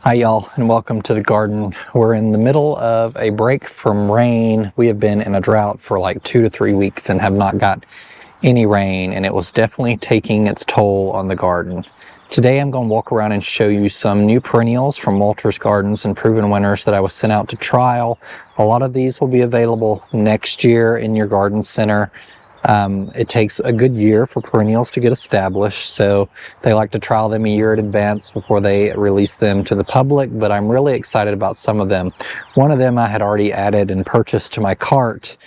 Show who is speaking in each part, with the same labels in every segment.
Speaker 1: Hi y'all, and welcome to the garden. We're in the middle of a break from rain. We have been in a drought for like 2 to 3 weeks and have not got any rain, and it was definitely taking its toll on the garden. Today I'm going to walk around and show you some new perennials from Walter's Gardens and Proven Winners that I was sent out to trial. A lot of these will be available next year in your garden center. It takes a good year for perennials to get established, so they like to trial them a year in advance before they release them to the public, but I'm really excited about some of them. One of them I had already added and purchased to my cart,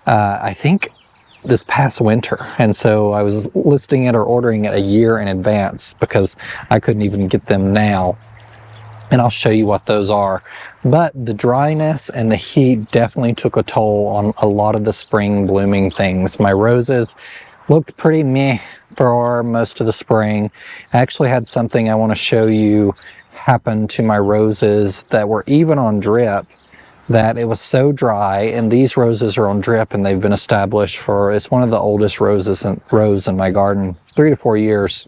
Speaker 1: I think this past winter, and so I was listing it or ordering it a year in advance because I couldn't even get them now. And I'll show you what those are. But the dryness and the heat definitely took a toll on a lot of the spring blooming things. My roses looked pretty meh for most of the spring. I actually had something I want to show you happen to my roses that were even on drip, that it was so dry, and these roses are on drip and they've been established for, it's one of the oldest roses in my garden, 3 to 4 years.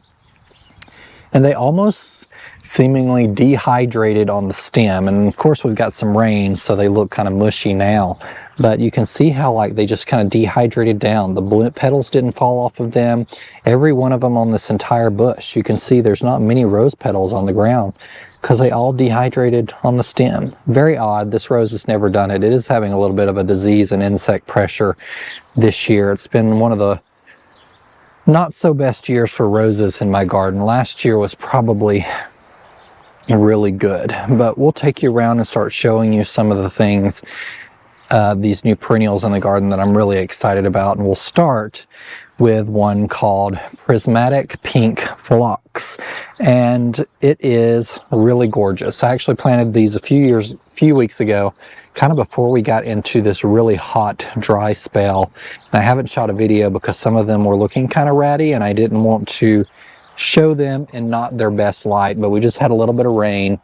Speaker 1: And they almost seemingly dehydrated on the stem, and of course we've got some rain, so they look kind of mushy now, but you can see how like they just kind of dehydrated down. The petals didn't fall off of them. Every one of them on this entire bush, you can see there's not many rose petals on the ground because they all dehydrated on the stem. Very odd. This rose has never done it. It is having a little bit of a disease and insect pressure this year. It's been one of the not so best years for roses in my garden. Last year was probably really good, but we'll take you around and start showing you some of the things, these new perennials in the garden that I'm really excited about. And we'll start with one called Prismatic Pink Phlox, and it is really gorgeous. I actually planted these a few weeks ago, kind of before we got into this really hot, dry spell. And I haven't shot a video because some of them were looking kind of ratty and I didn't want to show them in not their best light, but we just had a little bit of rain.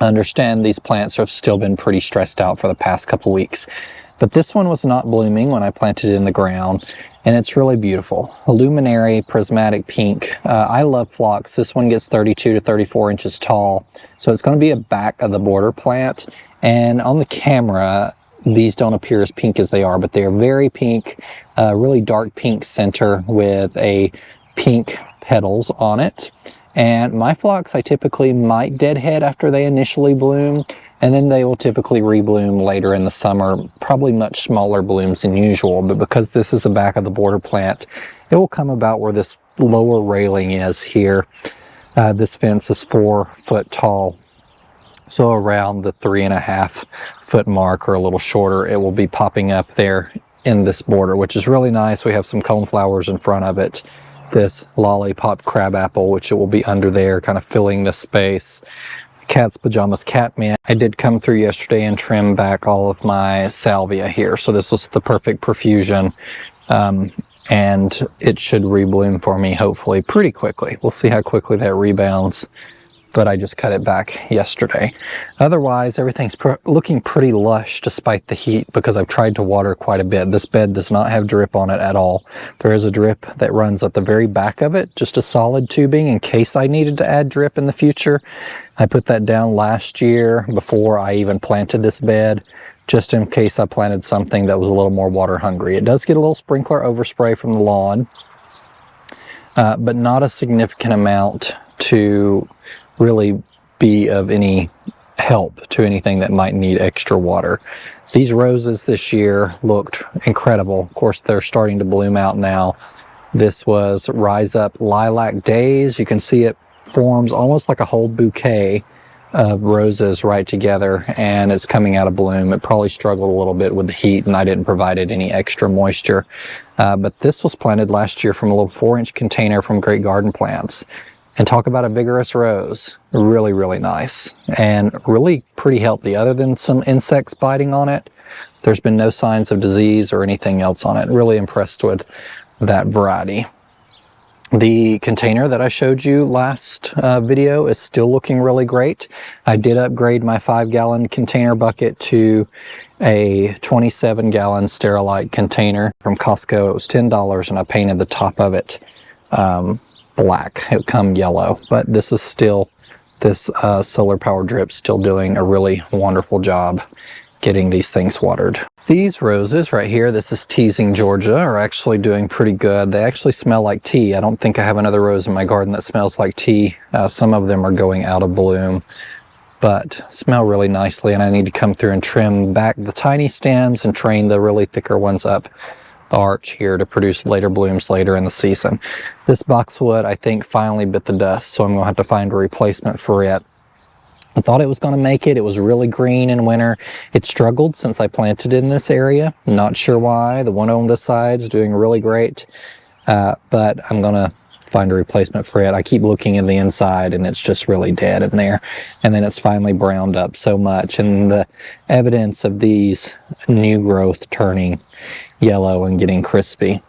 Speaker 1: I understand these plants have still been pretty stressed out for the past couple weeks, but this one was not blooming when I planted it in the ground, and it's really beautiful. A luminary prismatic pink. I love phlox. This one gets 32 to 34 inches tall, so it's going to be a back of the border plant, and on the camera these don't appear as pink as they are, but they are very pink, really dark pink center with a pink petals on it. And my phlox I typically might deadhead after they initially bloom, and then they will typically rebloom later in the summer, probably much smaller blooms than usual. But because this is the back of the border plant, it will come about where this lower railing is here. This fence is 4 foot tall, so around the 3.5 foot mark or a little shorter, it will be popping up there in this border, which is really nice. We have some coneflowers in front of it. This lollipop crabapple, which it will be under there, kind of filling the space. Cat's pajamas catman. I did come through yesterday and trim back all of my salvia here, so this was the perfect profusion, and it should rebloom for me hopefully pretty quickly. We'll see how quickly that rebounds, but I just cut it back yesterday. Otherwise, everything's looking pretty lush despite the heat because I've tried to water quite a bit. This bed does not have drip on it at all. There is a drip that runs at the very back of it, just a solid tubing in case I needed to add drip in the future. I put that down last year before I even planted this bed, just in case I planted something that was a little more water hungry. It does get a little sprinkler overspray from the lawn, but not a significant amount to really be of any help to anything that might need extra water. These roses this year looked incredible. Of course, they're starting to bloom out now. This was Rise Up Lilac Days. You can see it forms almost like a whole bouquet of roses right together, and it's coming out of bloom. It probably struggled a little bit with the heat, and I didn't provide it any extra moisture. But this was planted last year from a little 4-inch container from Great Garden Plants. And talk about a vigorous rose. Really, really nice and really pretty healthy. Other than some insects biting on it, there's been no signs of disease or anything else on it. Really impressed with that variety. The container that I showed you last video is still looking really great. I did upgrade my 5-gallon container bucket to a 27-gallon Sterilite container from Costco. It was $10, and I painted the top of it black. It would come yellow, but this is still this solar power drip still doing a really wonderful job getting these things watered. These roses right here, this is Teasing Georgia, are actually doing pretty good. They actually smell like tea. I don't think I have another rose in my garden that smells like tea. Some of them are going out of bloom, but smell really nicely, and I need to come through and trim back the tiny stems and train the really thicker ones up the arch here to produce later blooms later in the season. This boxwood, I think, finally bit the dust, so I'm going to have to find a replacement for it. I thought it was going to make it. It was really green in winter. It struggled since I planted it in this area. Not sure why. The one on this side is doing really great, but I'm going to find a replacement for it. I keep looking in the inside and it's just really dead in there. And then it's finally browned up so much, and the evidence of these new growth turning yellow and getting crispy,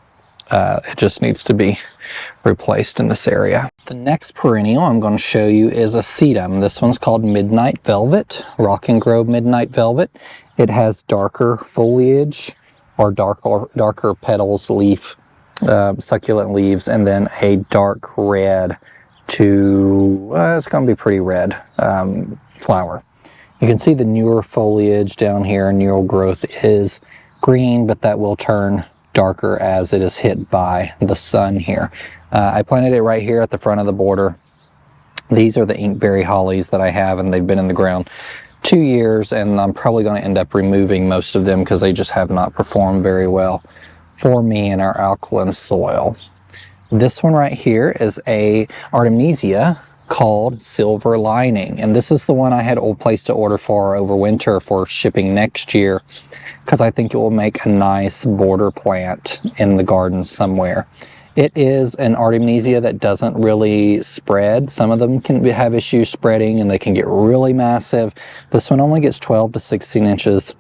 Speaker 1: it just needs to be replaced in this area. The next perennial I'm going to show you is a sedum. This one's called Midnight Velvet, Rock and Grove Midnight Velvet. It has darker foliage or darker petals, leaf, succulent leaves, and then a dark red to, it's going to be pretty red flower. You can see the newer foliage down here. Newer growth is green, but that will turn darker as it is hit by the sun here. I planted it right here at the front of the border. These are the Inkberry hollies that I have, and they've been in the ground 2 years, and I'm probably going to end up removing most of them because they just have not performed very well for me in our alkaline soil. This one right here is a Artemisia called Silver Lining, and this is the one I had placed an order for over winter for shipping next year, because I think it will make a nice border plant in the garden somewhere. It is an Artemisia that doesn't really spread. Some of them can have issues spreading and they can get really massive. This one only gets 12 to 16 inches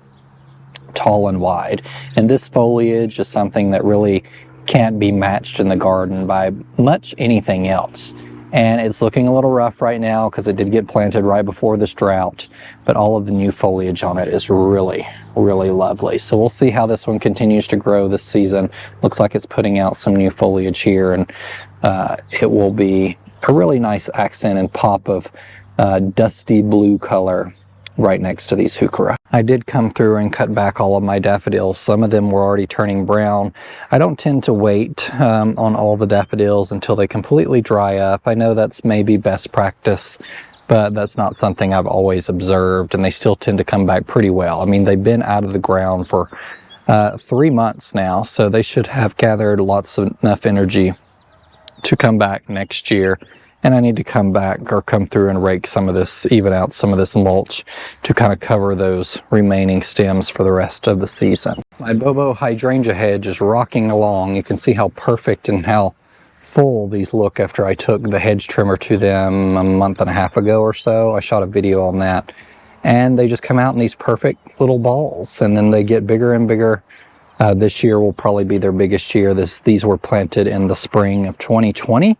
Speaker 1: tall and wide. And this foliage is something that really can't be matched in the garden by much anything else. And it's looking a little rough right now because it did get planted right before this drought, but all of the new foliage on it is really, really lovely. So we'll see how this one continues to grow this season. Looks like it's putting out some new foliage here, and it will be a really nice accent and pop of dusty blue color right next to these 𝗑𝗧𝗏. I did come through and cut back all of my daffodils. Some of them were already turning brown. I don't tend to wait on all the daffodils until they completely dry up. I know that's maybe best practice, but that's not something I've always observed, and they still tend to come back pretty well. I mean, they've been out of the ground for 3 months now, so they should have gathered enough energy to come back next year. And I need to come back or come through and rake some of this, even out some of this mulch to kind of cover those remaining stems for the rest of the season. My Bobo hydrangea hedge is rocking along. You can see how perfect and how full these look after I took the hedge trimmer to them a month and a half ago or so. I shot a video on that. And they just come out in these perfect little balls, and then they get bigger and bigger. This year will probably be their biggest year. These were planted in the spring of 2020.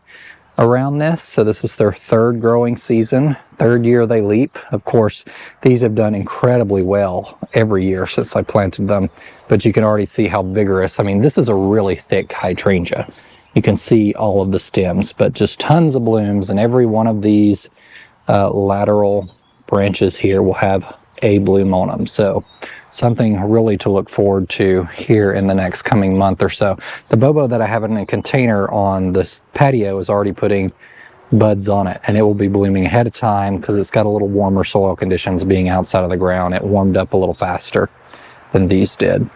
Speaker 1: Around this, so this is their third growing season, third year they leap. Of course, these have done incredibly well every year since I planted them, but you can already see how vigorous. I mean, this is a really thick hydrangea. You can see all of the stems, but just tons of blooms, and every one of these lateral branches here will have a bloom on them. So something really to look forward to here in the next coming month or so. The Bobo that I have in a container on this patio is already putting buds on it, and it will be blooming ahead of time because it's got a little warmer soil conditions being outside of the ground. It warmed up a little faster than these did.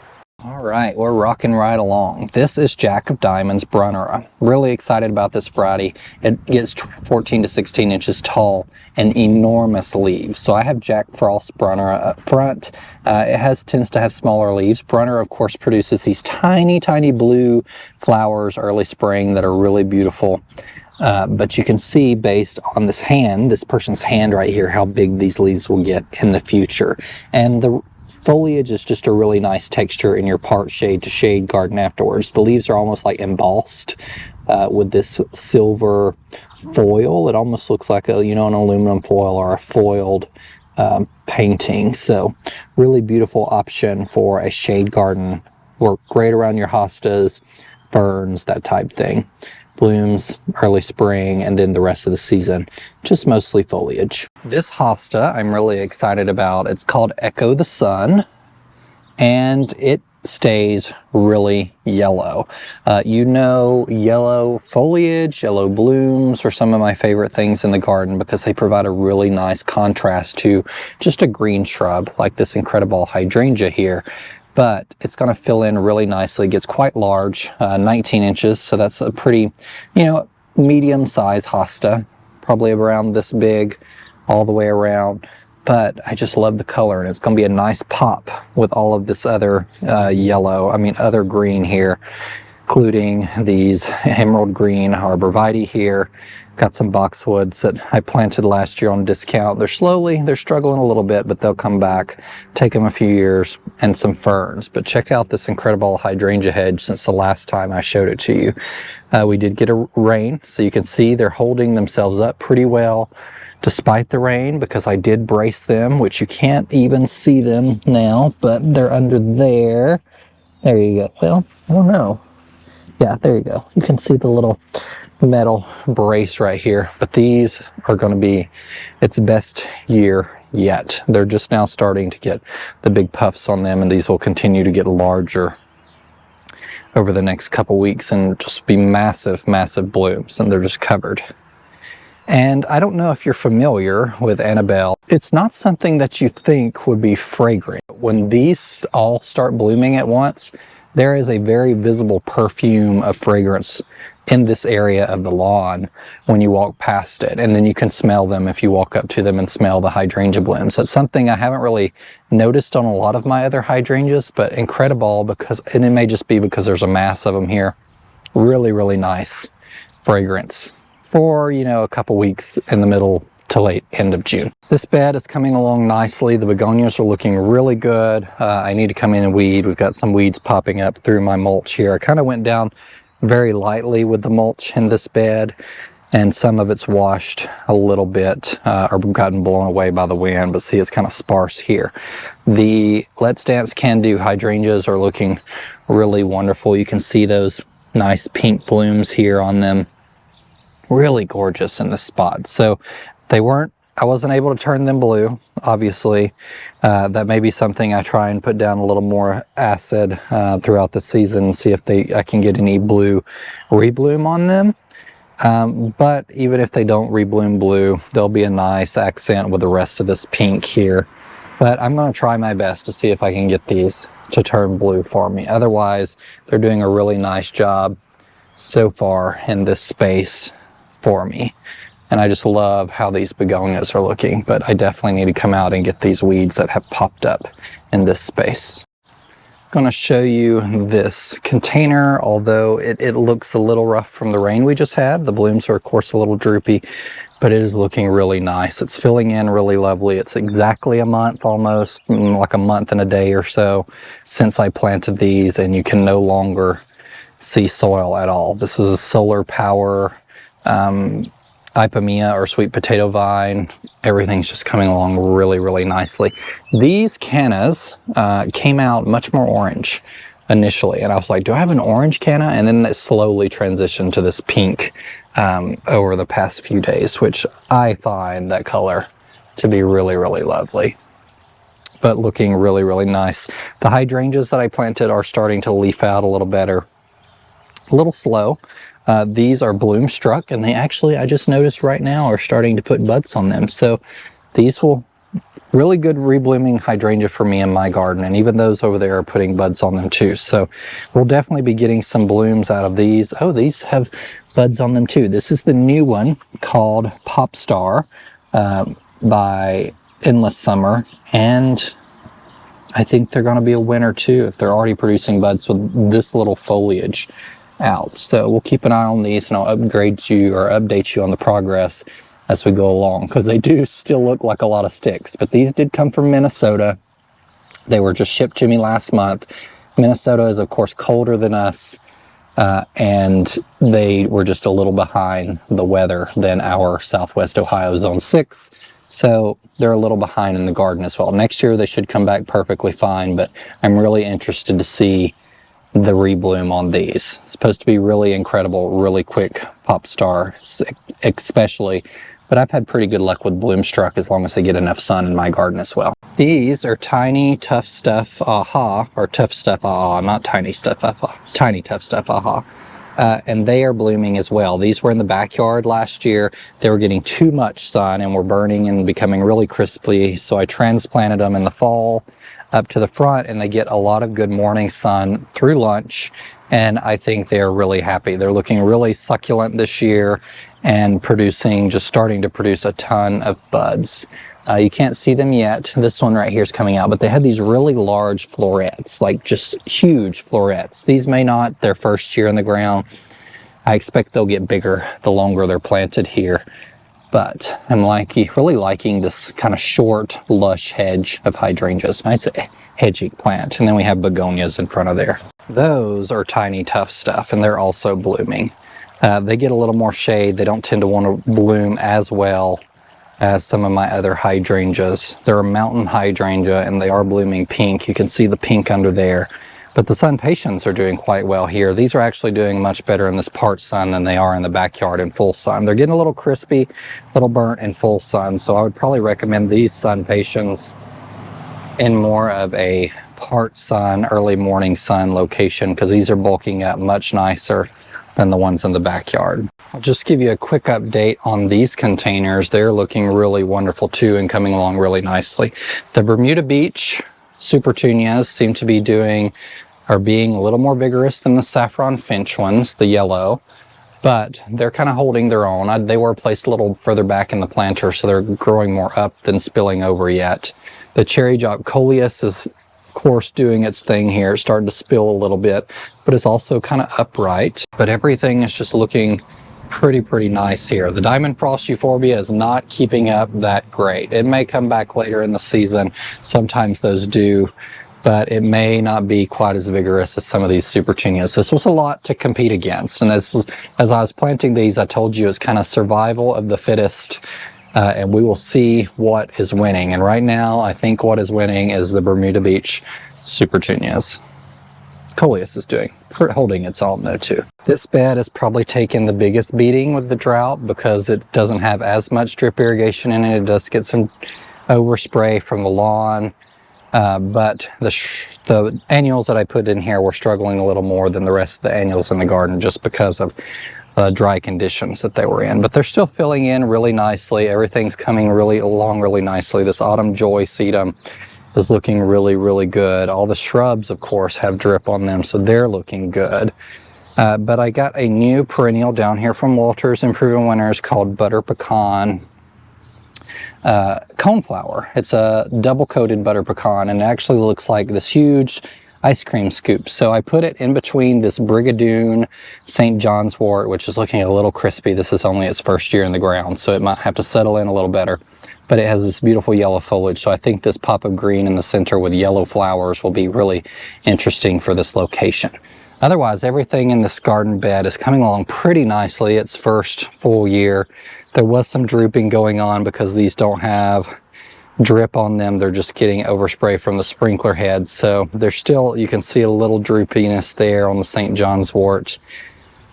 Speaker 1: All right, we're rocking right along. This is Jack of Diamonds Brunnera. Really excited about this variety. It gets 14 to 16 inches tall and enormous leaves. So I have Jack Frost Brunnera up front. It tends to have smaller leaves. Brunnera, of course, produces these tiny, tiny blue flowers early spring that are really beautiful. But you can see based on this person's hand right here, how big these leaves will get in the future. And the foliage is just a really nice texture in your part shade to shade garden afterwards. The leaves are almost like embossed with this silver foil. It almost looks like an aluminum foil or a foiled painting. So really beautiful option for a shade garden. Work great around your hostas, ferns, that type thing. blooms early spring, and then the rest of the season, just mostly foliage. This hosta I'm really excited about. It's called 𝗩𝗍𝗓𝗧𝗏, and it stays really yellow. You know, yellow foliage, yellow blooms are some of my favorite things in the garden because they provide a really nice contrast to just a green shrub like this Incrediball hydrangea here. But it's going to fill in really nicely. It gets quite large, 19 inches, so that's a pretty, you know, medium-sized hosta, probably around this big all the way around. But I just love the color, and it's going to be a nice pop with all of this other other green here, including these emerald green arborvitae here. Got some boxwoods that I planted last year on discount. They're struggling a little bit, but they'll come back. Take them a few years, and some ferns. But check out this Incrediball hydrangea hedge since the last time I showed it to you. We did get a rain, so you can see they're holding themselves up pretty well despite the rain, because I did brace them, which you can't even see them now, but they're under there. There you go. Well, I don't know. Yeah, there you go. You can see the little metal brace right here, but these are going to be its best year yet. They're just now starting to get the big puffs on them, and these will continue to get larger over the next couple weeks and just be massive, massive blooms, and they're just covered. And I don't know if you're familiar with Annabelle. It's not something that you think would be fragrant. When these all start blooming at once, there is a very visible perfume of fragrance in this area of the lawn when you walk past it. And then you can smell them if you walk up to them and smell the hydrangea blooms. That's something I haven't really noticed on a lot of my other hydrangeas, but Incrediball, and it may just be because there's a mass of them here, really, really nice fragrance for, you know, a couple weeks in the middle to late end of June. This bed is coming along nicely. The begonias are looking really good. I need to come in and weed. We've got some weeds popping up through my mulch here. I kind of went down very lightly with the mulch in this bed, and some of it's washed a little bit or gotten blown away by the wind, but see, it's kind of sparse here. The Let's Dance Can Do hydrangeas are looking really wonderful. You can see those nice pink blooms here on them. Really gorgeous in this spot. So I wasn't able to turn them blue, obviously. That may be something I try and put down a little more acid throughout the season and see if I can get any blue rebloom on them. But even if they don't rebloom blue, there'll be a nice accent with the rest of this pink here. But I'm going to try my best to see if I can get these to turn blue for me. Otherwise, they're doing a really nice job so far in this space for me. And I just love how these begonias are looking, but I definitely need to come out and get these weeds that have popped up in this space. I'm going to show you this container, although it looks a little rough from the rain we just had. The blooms are of course a little droopy, but it is looking really nice. It's filling in really lovely. It's exactly a month, almost like a month and a day or so since I planted these, and you can no longer see soil at all. This is a solar power 𝗖𝗢𝗦𝗢𝗢𝗡𝗦 or sweet potato vine. Everything's just coming along really, really nicely. These cannas came out much more orange initially, and I was like, do I have an orange canna? And then it slowly transitioned to this pink over the past few days, which I find that color to be really, really lovely, but looking really, really nice. The hydrangeas that I planted are starting to leaf out a little better, a little slow. These are bloom struck, and they actually, I just noticed right now, are starting to put buds on them. So these will really good reblooming hydrangea for me in my garden, and even those over there are putting buds on them too. So we'll definitely be getting some blooms out of these. Oh, these have buds on them too. This is the new one called Pop Star by Endless Summer, and I think they're going to be a winner too if they're already producing buds with this little foliage out. So we'll keep an eye on these, and I'll update you on the progress as we go along, because they do still look like a lot of sticks. But these did come from Minnesota. They were just shipped to me last month. Minnesota is of course colder than us, and they were just a little behind the weather than our Southwest Ohio Zone 6. So they're a little behind in the garden as well. Next year they should come back perfectly fine, but I'm really interested to see the rebloom on these. It's supposed to be really incredible, really quick pop star, especially. But I've had pretty good luck with Bloomstruck as long as they get enough sun in my garden as well. These are tiny Tuff Stuff Aha, or Tuff Stuff Aha, not Tiny Stuff Aha, Tiny Tuff Stuff Aha. And they are blooming as well. These were in the backyard last year. They were getting too much sun and were burning and becoming really crispy. So I transplanted them in the fall up to the front, and they get a lot of good morning sun through lunch. And I think they're really happy. They're looking really succulent this year and producing, just starting to produce a ton of buds. You can't see them yet. This one right here is coming out, but they had these really large florets, like just huge florets. These may not, their first year in the ground. I expect they'll get bigger the longer they're planted here. But I'm really liking this kind of short, lush hedge of hydrangeas. Nice hedging plant. And then we have begonias in front of there. Those are tiny Tuff Stuff, and they're also blooming. They get a little more shade. They don't tend to want to bloom as well as some of my other hydrangeas. They're a mountain hydrangea, and they are blooming pink. You can see the pink under there. But the sun patiens are doing quite well here. These are actually doing much better in this part sun than they are in the backyard in full sun. They're getting a little crispy, a little burnt in full sun. So I would probably recommend these sun patiens in more of a part sun, early morning sun location, because these are bulking up much nicer than the ones in the backyard. I'll just give you a quick update on these containers. They're looking really wonderful too and coming along really nicely. The Bermuda Beach Supertunias seem to be being a little more vigorous than the saffron finch ones, the yellow, but they're kind of holding their own. They were placed a little further back in the planter, so they're growing more up than spilling over yet. The cherry-drop coleus is, of course, doing its thing here. It's starting to spill a little bit, but it's also kind of upright. But everything is just looking pretty nice here. The diamond frost euphorbia is not keeping up that great. It may come back later in the season. Sometimes those do, but it may not be quite as vigorous as some of these Supertunias. This was a lot to compete against. And as I was planting these, I told you it's kind of survival of the fittest. And we will see what is winning. And right now, I think what is winning is the Bermuda Beach Supertunias. Coleus is holding its own though too. This bed has probably taken the biggest beating with the drought because it doesn't have as much drip irrigation in it. It does get some overspray from the lawn. But the annuals that I put in here were struggling a little more than the rest of the annuals in the garden just because of dry conditions that they were in. But they're still filling in really nicely. Everything's coming along really nicely. This Autumn Joy Sedum is looking really good. All the shrubs, of course, have drip on them, so they're looking good. But I got a new perennial down here from Walters Improving Winners called Butter Pecan coneflower. It's a double-coated butter pecan, and it actually looks like this huge ice cream scoop. So I put it in between this Brigadoon St. John's wort, which is looking a little crispy. This is only its first year in the ground, so it might have to settle in a little better. But it has this beautiful yellow foliage, so I think this pop of green in the center with yellow flowers will be really interesting for this location. Otherwise, everything in this garden bed is coming along pretty nicely. Its first full year. There was some drooping going on because these don't have drip on them. They're just getting overspray from the sprinkler heads. So there's still, you can see a little droopiness there on the St. John's wort.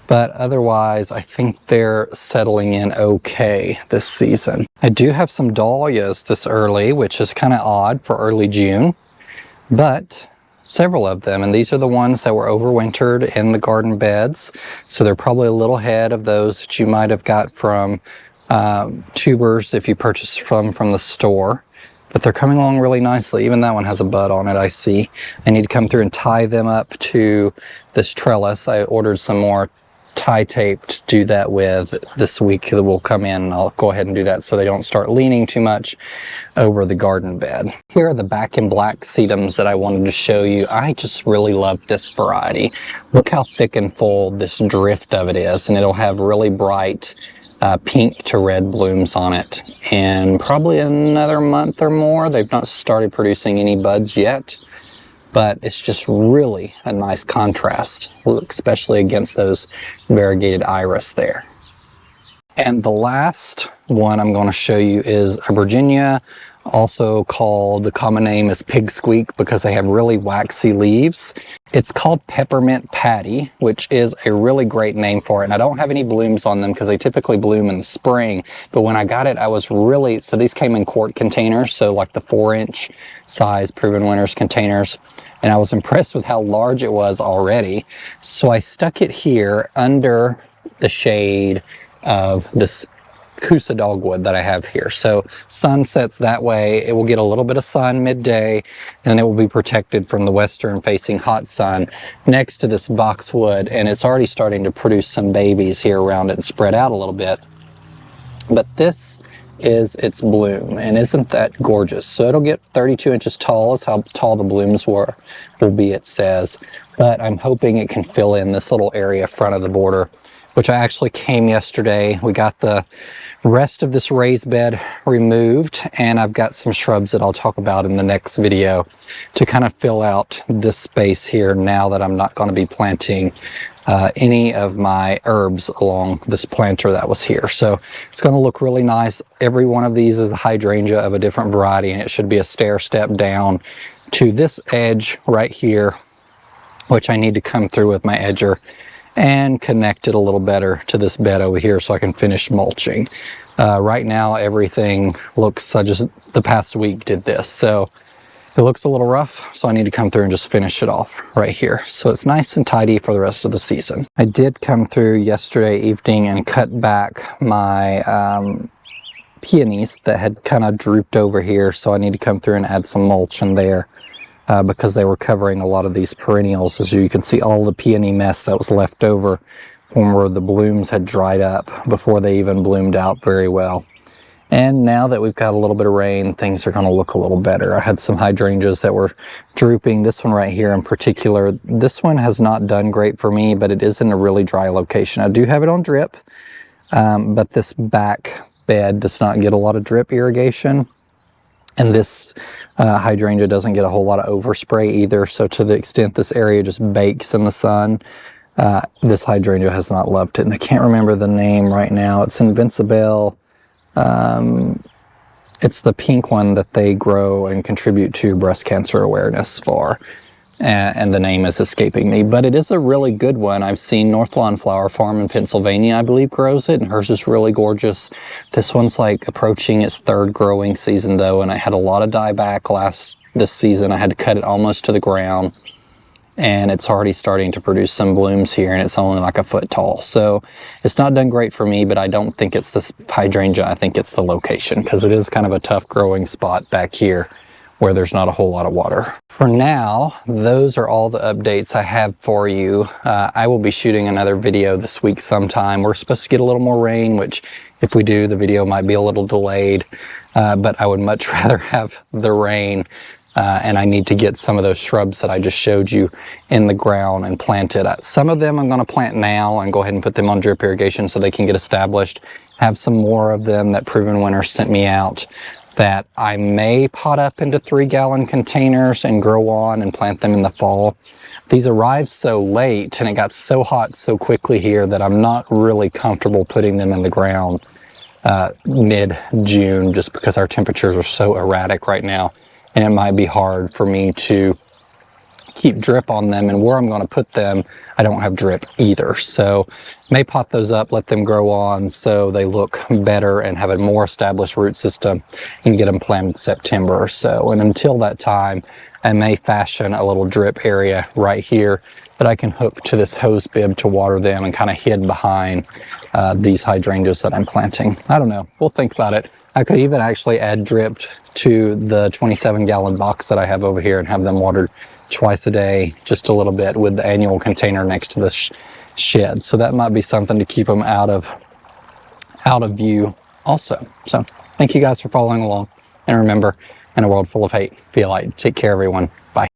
Speaker 1: But otherwise, I think they're settling in okay this season. I do have some dahlias this early, which is kind of odd for early June, but several of them, and these are the ones that were overwintered in the garden beds. So they're probably a little ahead of those that you might have got from tubers if you purchased from the store. But they're coming along really nicely. Even that one has a bud on it, I see. I need to come through and tie them up to this trellis. I ordered some more tie tape to do that with this week that will come in, and I'll go ahead and do that so they don't start leaning too much over the garden bed. Here are the back in black sedums that I wanted to show you. I just really love this variety. Look how thick and full this drift of it is, and it'll have really bright pink to red blooms on it. And probably another month or more. They've not started producing any buds yet, but it's just really a nice contrast, especially against those variegated iris there. And the last one I'm going to show you is a Virginia also called, the common name is pig squeak because they have really waxy leaves. It's called peppermint patty, which is a really great name for it. And I don't have any blooms on them because they typically bloom in the spring. But when I got it, I was really, so these came in quart containers, so like the 4-inch size Proven Winners containers. And I was impressed with how large it was already. So I stuck it here under the shade of this 𝗬𝗧𝗦 dogwood that I have here. So sun sets that way, it will get a little bit of sun midday, and it will be protected from the western facing hot sun next to this boxwood, and it's already starting to produce some babies here around it and spread out a little bit. But this is its bloom, and isn't that gorgeous? So it'll get 32 inches tall is how tall the blooms will be, it says. But I'm hoping it can fill in this little area front of the border, which I actually came yesterday. We got the rest of this raised bed removed, and I've got some shrubs that I'll talk about in the next video to kind of fill out this space here now that I'm not going to be planting any of my herbs along this planter that was here. So it's going to look really nice. Every one of these is a hydrangea of a different variety, and it should be a stair step down to this edge right here, which I need to come through with my edger and connect it a little better to this bed over here so I can finish mulching. Right now everything looks, I just the past week did this, so it looks a little rough, so I need to come through and just finish it off right here so it's nice and tidy for the rest of the season. I did come through yesterday evening and cut back my peonies that had kind of drooped over here, so I need to come through and add some mulch in there. Because they were covering a lot of these perennials. As you can see, all the peony mess that was left over from where the blooms had dried up before they even bloomed out very well. And now that we've got a little bit of rain, things are going to look a little better. I had some hydrangeas that were drooping. This one right here in particular, this one has not done great for me, but it is in a really dry location. I do have it on drip, but this back bed does not get a lot of drip irrigation. And this hydrangea doesn't get a whole lot of overspray either, so to the extent this area just bakes in the sun, this hydrangea has not loved it. And I can't remember the name right now. It's Invincible. It's the pink one that they grow and contribute to breast cancer awareness for. And the name is escaping me, but it is a really good one. I've seen North Lawn Flower Farm in Pennsylvania, I believe, grows it, and hers is really gorgeous. This one's like approaching its 3rd growing season though, and I had a lot of dieback this season. I had to cut it almost to the ground, and it's already starting to produce some blooms here, and it's only like a foot tall. So it's not done great for me, but I don't think it's this hydrangea. I think it's the location, because it is kind of a tough growing spot back here where there's not a whole lot of water. For now, those are all the updates I have for you. I will be shooting another video this week sometime. We're supposed to get a little more rain, which if we do, the video might be a little delayed, but I would much rather have the rain, and I need to get some of those shrubs that I just showed you in the ground and planted. Some of them I'm going to plant now and go ahead and put them on drip irrigation so they can get established. Have some more of them that Proven Winners sent me out that I may pot up into 3-gallon containers and grow on and plant them in the fall. These arrived so late and it got so hot so quickly here that I'm not really comfortable putting them in the ground mid-June, just because our temperatures are so erratic right now, and it might be hard for me to keep drip on them, and where I'm going to put them I don't have drip either. So may pot those up, let them grow on so they look better and have a more established root system, and get them planted September or so. And until that time, I may fashion a little drip area right here that I can hook to this hose bib to water them, and kind of hid behind these hydrangeas that I'm planting. I don't know, we'll think about it. I could even actually add drip to the 27-gallon box that I have over here and have them watered twice a day, just a little bit, with the annual container next to the shed. So that might be something to keep them out of view also. So thank you guys for following along, and remember, in a world full of hate, be a light. Take care, everyone.